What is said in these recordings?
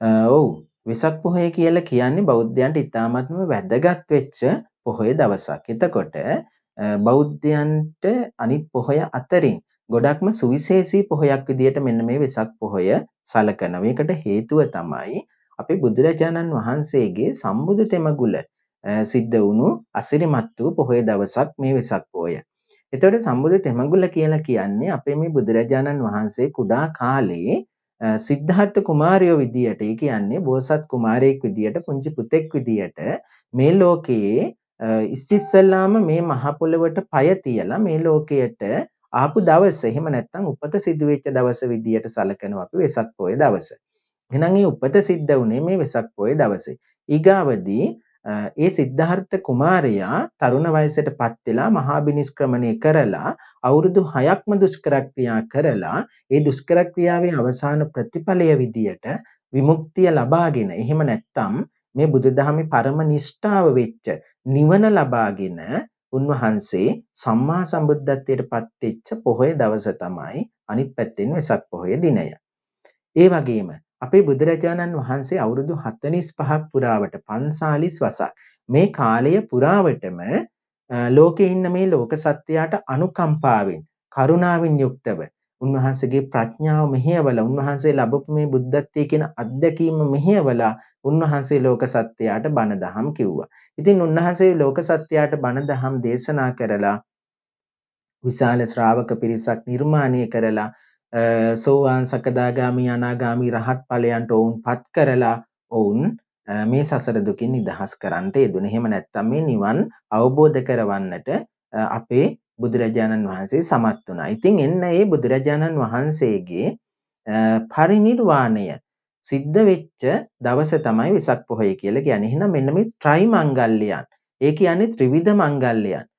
ඔව්. වෙසක් පොහොය කියලා කියන්නේ බෞද්ධයන්ට ඉතාමත්ම වැදගත් වෙච්ච පොහොය දවසක්. එතකොට බෞද්ධයන්ට අනිත් පොහොය අතරින් ගොඩක්ම සුවිශේෂී පොහොයක් විදියට මෙන්න මේ වෙසක් පොහොය සලකනවා. මේකට හේතුව තමයි අපේ බුදුරජාණන් වහන්සේගේ සම්බුදු තෙමගුල සිද්ධ වුණු අසිරිමත් වූ පොහොය දවසක් මේ වෙසක් පොහොය. එතකොට සම්බුදු තෙමගුල කියලා කියන්නේ අපේ මේ බුදුරජාණන් වහන්සේ කුඩා කාලේ සිද්ධාර්ථ කුමාරයෝ විදියට, ඒ කියන්නේ බෝසත් කුමාරයෙක් විදියට, පුංචි පුතෙක් විදියට මේ ලෝකයේ ඉස්සෙල්ලාම මේ මහ පොළවට පය තියලා මේ ලෝකයට ආපු දවස. එහෙම නැත්නම් උපත සිදු වෙච්ච දවස විදියට සලකනවා අපි වෙසක් පොහොය දවස. එහෙනම් මේ උපත සිද්ධ වුණේ මේ වෙසක් පොහොය දවසේ. ඊගාවදී ඒ සිද්ධාර්ථ කුමාරයා තරුණ වයසටපත් වෙලා මහා බිනිෂ්ක්‍රමණය කරලා අවුරුදු 6ක්ම දුෂ්කර ක්‍රියා කරලා ඒ දුෂ්කර ක්‍රියාවේ අවසාන ප්‍රතිඵලය විදියට විමුක්තිය ලබාගෙන, එහෙම නැත්නම් මේ බුදුදහමේ පරම නිෂ්ඨාව වෙච්ච නිවන ලබාගෙන උන්වහන්සේ සම්මා සම්බුද්ධත්වයට පත් වෙච්ච පොහොය දවස තමයි අනිත් පැත්තෙන් වෙසක් පොහොය දිනය. ඒ වගේම අපේ බුදුරජාණන් වහන්සේ අවුරුදු 45ක් පුරාවට 45 වසක් මේ කාලය පුරාවටම ලෝකේ ඉන්න මේ ලෝක සත්‍යයට අනුකම්පාවෙන් කරුණාවෙන් යුක්තව උන්වහන්සේගේ ප්‍රඥාව මෙහෙයවලා, උන්වහන්සේ ලැබපු මේ බුද්ධත්වයේ කියන අත්දැකීම මෙහෙයවලා උන්වහන්සේ ලෝක සත්‍යයට බණ දහම් කිව්වා. ඉතින් උන්වහන්සේ ලෝක සත්‍යයට බණ දහම් දේශනා කරලා විශාල ශ්‍රාවක පිරිසක් නිර්මාණය කරලා සෝවාන් සකදාගාමි අනාගාමි රහත් ඵලයන්ට ඔවුන් පත් කරලා ඔවුන් මේ සසර දුකින් නිදහස් කරන්නට යෙදුණා. එහෙම නැත්නම් මේ නිවන් අවබෝධ කරවන්නට අපේ බුදුරජාණන් වහන්සේ සමත් වුණා. ඉතින් එන්න ඒ බුදුරජාණන් වහන්සේගේ පරිනිර්වාණය සිද්ධ වෙච්ච දවස තමයි වෙසක් පොහොය කියලා කියන්නේ. එහෙනම් මෙන්න මේ ත්‍රි මංගල්‍යයන්. ඒ කියන්නේ ත්‍රිවිධ මංගල්‍යයන්.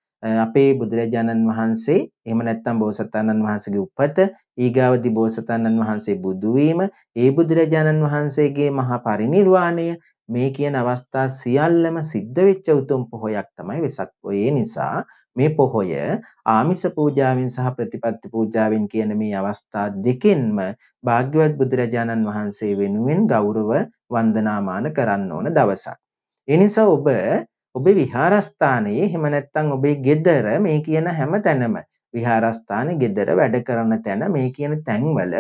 අපේ බුදුරජාණන් වහන්සේ, එහෙම නැත්නම් බෝසතාණන් වහන්සේගේ උපත, ඊගාවදී බෝසතාණන් වහන්සේ බුදු වීම, ඒ බුදුරජාණන් වහන්සේගේ මහා පරිනිර්වාණය, මේ කියන අවස්ථා සියල්ලම සිද්ධ වෙච්ච උතුම් පොහොයක් තමයි වෙසක් පොහොය. ඒ නිසා මේ පොහොය ආමිස පූජාවෙන් සහ ප්‍රතිපත්ති පූජාවෙන් කියන මේ අවස්ථා දෙකෙන්ම භාග්‍යවත් බුදුරජාණන් වහන්සේ වෙනුවෙන් ගෞරව වන්දනාමාන කරන්න ඕන දවසක්. ඒ නිසා ඔබේ විහාරස්ථානයේ, එහෙම නැත්නම් ඔබේ ගෙදර මේ කියන හැම තැනම, විහාරස්ථානේ, ගෙදර, වැඩ කරන තැන, මේ කියන තැන්වල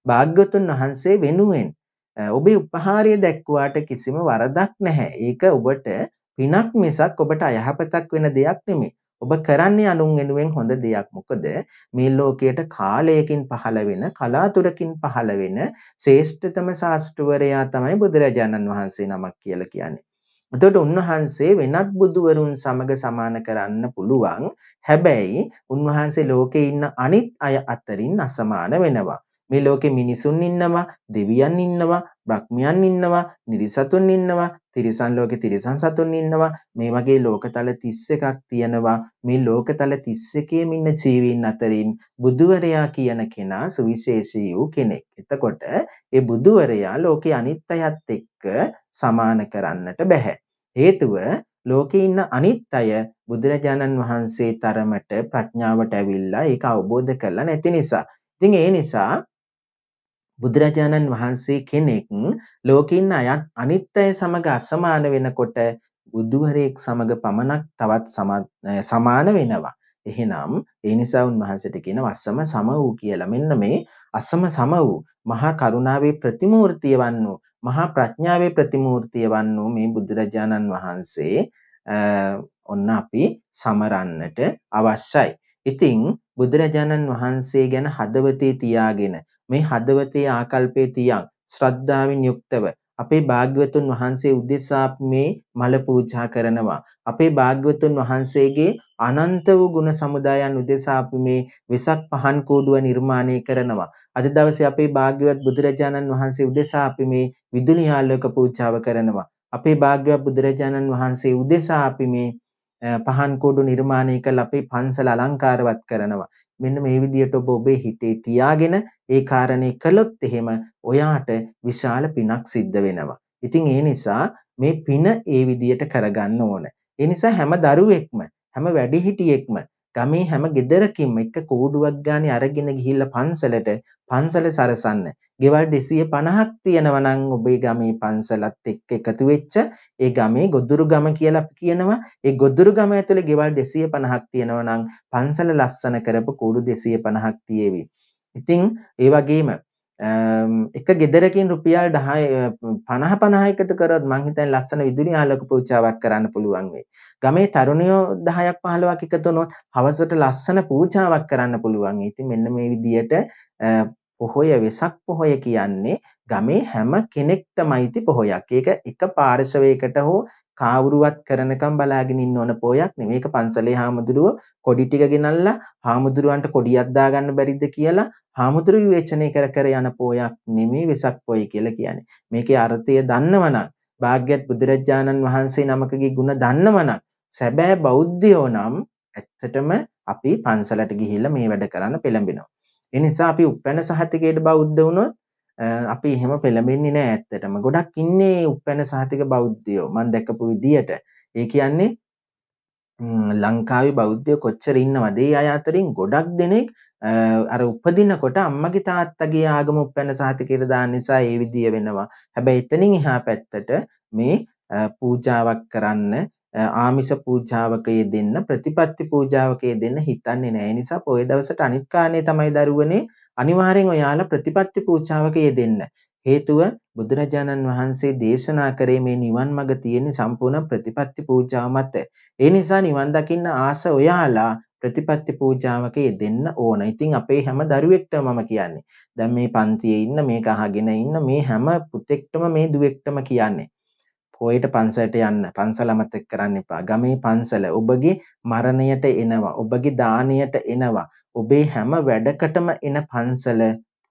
භාග්‍යවතුන් වහන්සේ වෙනුවෙන් ඔබේ උපහාරය දැක්ුවාට කිසිම වරදක් නැහැ. ඒක ඔබට පිනක් මිසක් ඔබට අයහපතක් වෙන දෙයක් නෙමෙයි. ඔබ කරන්නේ අනුන් වෙනුවෙන් හොඳ දෙයක්. මොකද මේ ලෝකයට කාලයකින් පහළ වෙන, කලාතුරකින් පහළ වෙන ශ්‍රේෂ්ඨතම ශාස්ත්‍රවරයා තමයි බුදුරජාණන් වහන්සේ නමක් කියලා කියන්නේ. එතකොට උන්වහන්සේ වෙනත් බුදුවරුන් සමග සමාන කරන්න පුළුවන්. හැබැයි උන්වහන්සේ ලෝකේ ඉන්න අනිත් අය අතරින් අසමාන වෙනවා. මේ ලෝකේ මිනිසුන් ඉන්නවා, දෙවියන් ඉන්නවා, බ්‍රහ්මයන් ඉන්නවා, නිරිසතුන් ඉන්නවා, තිරිසන් ලෝකේ තිරිසන් සතුන් ඉන්නවා. මේ වගේ ලෝකතල 31ක් තියෙනවා. මේ ලෝකතල 31ෙම ඉන්න ජීවීන් අතරින් බුදුවරයා කියන කෙනා සුවිශේෂී වූ කෙනෙක්. එතකොට ඒ බුදුවරයා ලෝකේ අනිත් අයත් එක්ක සමාන කරන්නට බෑ. හේතුව ලෝකේ ඉන්න අනිත් අය බුදුරජාණන් වහන්සේ තරමට ප්‍රඥාවට ඇවිල්ලා ඒක අවබෝධ කරලා නැති නිසා. ඉතින් ඒ නිසා බුදුරජාණන් වහන්සේ කෙනෙක් ලෝකේ ඉන්න අනිත් අය සමග අසමාන වෙනකොට බුදුවරයෙක් සමග පමණක් තවත් සමාන වෙනවා. එහෙනම් ඒ නිසා උන්වහන්සේට කියනවා අසම සම වූ කියලා. මෙන්න මේ අසම සම වූ මහා කරුණාවේ ප්‍රතිමූර්තිය වන්නෝ, මහා ප්‍රඥාවේ ප්‍රතිමූර්තිය වන්නෝ මේ බුදුරජාණන් වහන්සේ ඔන්න අපි සමරන්නට අවශ්‍යයි. ඉතින් බුදුරජාණන් වහන්සේ ගැන හදවතේ තියාගෙන, මේ හදවතේ ආකල්පේ තියන් ශ්‍රද්ධාවෙන් යුක්තව අපේ භාග්‍යවතුන් වහන්සේ උදෙසා මේ මල පූජා කරනවා. අපේ භාග්‍යවතුන් වහන්සේගේ අනන්ත වූ ගුණ සමුදායන් උදෙසා අපි මේ වෙසක් පහන් කූඩුව නිර්මාණය කරනවා. අද දවසේ අපේ භාග්‍යවත් බුදුරජාණන් වහන්සේ උදෙසා අපි මේ විදුලි ආලෝක පූජාව කරනවා. අපේ භාග්‍යවත් බුදුරජාණන් වහන්සේ උදෙසා අපි මේ පහන් කූඩු නිර්මාණය කළ අපේ පන්සල අලංකාරවත් කරනවා. මෙන්න මේ විදියට ඔබේ හිතේ තියාගෙන ඒ කාරණේ කළොත් එහෙම ඔයාට විශාල පිනක් සිද්ධ වෙනවා. ඉතින් ඒ නිසා මේ පින ඒ විදියට කරගන්න ඕන. ඒ නිසා හැම දරුවෙක්ම, හැම වැඩිහිටියෙක්ම ගමේ හැම ගෙදරකින්ම එක කූඩුවක් ගානේ අරගෙන ගිහිල්ලා පන්සල සරසන්න. ගෙවල් 250ක් තියෙනවා නම් ඔබේ ගමේ පන්සලත් එක්ක එකතු වෙච්ච ඒ ගමේ ගොදුරු ගම කියලා අපි කියනවා. ඒ ගොදුරු ගම ඇතුලේ ගෙවල් 250ක් තියෙනවා නම් පන්සල ලස්සන කරපු කූඩු 250ක් තියේවි. ඉතින් ඒ වගේම එක ගෙදරකින් රුපියල් 10 50 එකතු කරොත් මං හිතන්නේ ලස්සන විදුලි ආලෝක පූජාවක් කරන්න පුළුවන් වෙයි. ගමේ තරුණයෝ 10ක් 15ක් එකතු වුණොත් හවසට ලස්සන පූජාවක් කරන්න පුළුවන්. ඉතින් මෙන්න මේ විදියට පොහොය වෙසක් පොහොය කියන්නේ ගමේ හැම කෙනෙක්ටමයිති පොහොයක්. ඒක එක පාර්ශවයකට හෝ කාවුරුවත් කරනකම් බලාගෙන ඉන්න ඕන පොයක් නෙමෙයි. මේක පන්සලේ හාමුදුරුවෝ කොඩි ටික ගෙනල්ලා හාමුදුරුවන්ට කොඩියක් දාගන්න බැරිද කියලා හාමුදුරු විවේචනය කර කර යන පොයක් නෙමෙයි වෙසක් පොය කියලා කියන්නේ. මේකේ අර්ථය දන්නවනම් භාග්‍යවත් බුදුරජාණන් වහන්සේ නමකගේ ගුණ දන්නවනම් සැබෑ බෞද්ධයෝ නම් ඇත්තටම අපි පන්සලට ගිහිල්ලා මේ වැඩ කරන්න පෙළඹෙනවා. ඒ නිසා අපි උපැන්න සහතිකයට බෞද්ධ වුණොත් අපි එහෙම පෙළඹෙන්නේ නැහැ ඇත්තටම. ගොඩක් ඉන්නේ උපැන්න සහතික බෞද්ධයෝ මම දැකපු විදියට. ඒ කියන්නේ ලංකාවේ බෞද්ධයෝ කොච්චර ඉන්නවද? ඒ අය අතරින් ගොඩක් දෙනෙක් අර උපදිනකොට අම්මගේ තාත්තගේ ආගම උපැන්න සහතිකයට දාන නිසා ඒ විදිය වෙනවා. හැබැයි එතනින් එහා පැත්තට මේ පූජාවක් කරන්න ආමිස පූජාවක යෙදෙන්න ප්‍රතිපත්ති පූජාවක යෙදෙන්න හිතන්නේ නැහැ. ඒ නිසා පොය දවසට අනිත් කාරණේ තමයි දරුවනේ අනිවාර්යෙන් ඔයාලා ප්‍රතිපත්ති පූජාවක යෙදෙන්න. හේතුව බුදුරජාණන් වහන්සේ දේශනා කරේ මේ නිවන් මඟ තියෙන සම්පූර්ණ ප්‍රතිපත්ති පූජාව මත. ඒ නිසා නිවන් දකින්න ආස ඔයාලා ප්‍රතිපත්ති පූජාවක යෙදෙන්න ඕන. ඉතින් අපේ හැම දරුවෙක්ටම මම කියන්නේ. දැන් මේ පන්තියේ ඉන්න මේක අහගෙන ඉන්න මේ හැම පුතෙක්ටම මේ දුවෙක්ටම කියන්නේ. පොයට පන්සලට යන්න. පන්සල අමතක කරන්න එපා. ගමේ පන්සල ඔබගේ මරණයට එනවා. ඔබගේ දාණයට එනවා. ඔබේ හැම වැඩකටම එන පන්සල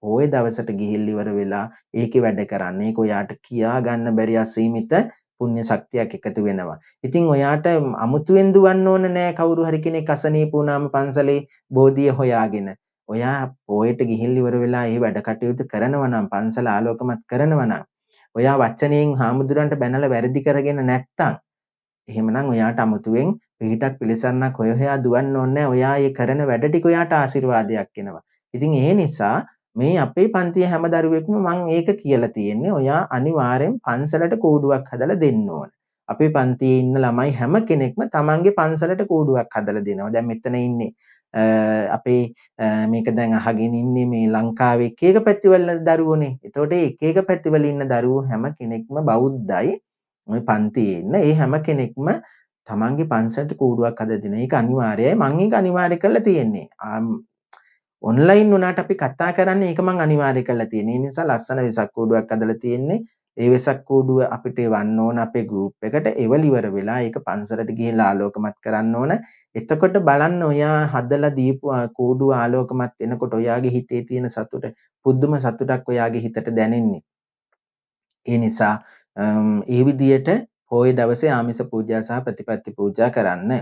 පොය දවසට ගිහිල්ලා ඉවර වෙලා ඒකේ වැඩ කරන්න. ඒක ඔයාට කියා ගන්න බැරි අසීමිත පුණ්‍ය ශක්තියක් එකතු වෙනවා. ඉතින් ඔයාට අමුතුවෙන් දුවන්න ඕන නෑ කවුරු හරි කෙනෙක් අසනීප වුණාම පන්සලේ බෝධිය හොයාගෙන. ඔයා පොයට ගිහිල්ලා ඉවර වෙලා මේ වැඩ කටයුතු කරනවා නම් පන්සල ආලෝකමත් කරනවා නම් ඔයා වචනයෙන් හාමුදුරන්ට බැනලා වැරදි කරගෙන නැත්තම් එහෙමනම් ඔයාට අමුතුවෙන් පිටක් පිළිසරණක් හොයා දුවන්න ඕනේ නැහැ. ඔයා ඒ කරන වැඩ ටික ඔයාට ආශිර්වාදයක් එනවා. ඉතින් ඒ නිසා මේ අපේ පන්තියේ හැම දරුවෙක්ම මම ඒක කියලා තියෙන්නේ. ඔයා අනිවාර්යෙන් පන්සලට කූඩුවක් හදලා දෙන්න ඕන. අපේ පන්තියේ ඉන්න ළමයි හැම කෙනෙක්ම තමන්ගේ පන්සලට කූඩුවක් හදලා දෙනවා. දැන් මෙතන ඉන්නේ අපේ මේක දැන් අහගෙන ඉන්නේ මේ ලංකාවේ එක එක පැතිවල දරුවෝනේ. එතකොට එක එක පැතිවල ඉන්න දරුවෝ හැම කෙනෙක්ම බෞද්ධයි. ওই පන්තියේ ඉන්න ඒ හැම කෙනෙක්ම තමන්ගේ පන්සලට කූඩුවක් හදලා දෙන එක අනිවාර්යයි. මම ඒක අනිවාර්ය කරලා තියෙන්නේ. ඔන්ලයින් වුණාට අපි කතා කරන්නේ ඒක මම අනිවාර්ය කරලා තියෙන. ඒ නිසා ලස්සන වෙසක් කූඩුවක් හදලා තියෙන්නේ. ඒ වෙසක් කූඩුව අපිට එවන්න ඕන අපේ ගෲප් එකට. එවලිවර වෙලා ඒක පන්සලට ගිහිල්ලා ආලෝකමත් කරන්න ඕන. එතකොට බලන්න ඔයා හදලා දීපු කූඩුව ආලෝකමත් වෙනකොට ඔයාගේ හිතේ තියෙන සතුට පුදුම සතුටක් ඔයාගේ හිතට දැනෙන්නේ. ඒ නිසා ඒ විදියට පොය දවසේ ආමිස පූජා සහ ප්‍රතිපත්ති පූජා කරන්න.